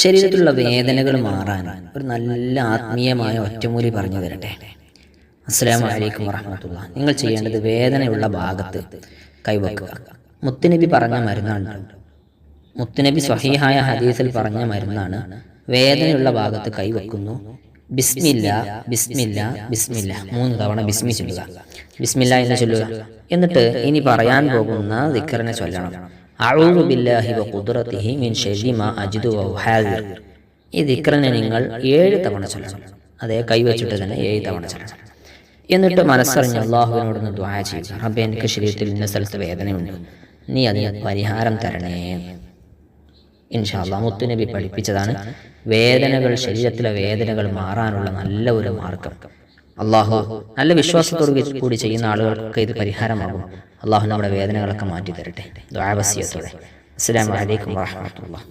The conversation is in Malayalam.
ശരീരത്തിലുള്ള വേദനകൾ മാറാൻ ഒരു നല്ല ആത്മീയമായ ഒറ്റമൂലി പറഞ്ഞു തരട്ടെ. അസ്സലാമു അലൈക്കും വറഹ്മത്തുള്ളാഹി. നിങ്ങൾ ചെയ്യേണ്ടത് വേദനയുള്ള ഭാഗത്ത് കൈവെക്കുക. മുത്തുനബി പറഞ്ഞ മരുന്നാണ്. മുത്തുനബി സ്വഹീഹായ ഹദീസിൽ പറഞ്ഞ മരുന്നാണ്. വേദനയുള്ള ഭാഗത്ത് കൈവെക്കുന്നു. ബിസ്മില്ല ബിസ്മില്ല ബിസ്മില്ല 3 തവണ ബിസ്മി ചൊല്ലുക. ബിസ്മില്ല എന്ന് ചൊല്ലുക. എന്നിട്ട് ഇനി പറയാൻ പോകുന്ന ദിക്റിനെ ചൊല്ലണം. അഊദു ബില്ലാഹി വഖുദ്റതിഹി മിൻ ശർരി മാ അജിദു വഹാദിർ. ഈ ദിക്റിനെ നിങ്ങൾ 7 തവണ ചൊല്ലണം. അതേ കൈവച്ചിട്ട് തന്നെ 7 തവണ ചൊല്ലണം. എന്നിട്ട് മനസ്സറിഞ്ഞ് അള്ളാഹുവിനോടൊന്ന് ദുആ ചെയ്യുക. റബ്ബേ, എനിക്ക് ശരീരത്തിൽ ഇന്ന സ്ഥലത്ത് വേദനയുണ്ട്, നീ അതിന് പരിഹാരം തരണേ. ഇൻഷാ അല്ലാഹ് മുത്തുനബി പഠിപ്പിച്ചതാണ് വേദനകൾ, ശരീരത്തിലെ വേദനകൾ മാറാനുള്ള നല്ല ഒരു മാർഗം. അള്ളാഹു നല്ല വിശ്വാസത്തോടു കൂടി ചെയ്യുന്ന ആളുകൾക്ക് ഇത് പരിഹാരമാകും. അള്ളാഹു നമ്മുടെ വേദനകളൊക്കെ മാറ്റി തരട്ടെ. ദുആ വസിയത്തോടെ. അസ്സലാമു അലൈക്കും വറഹ്മത്തുള്ളാഹി.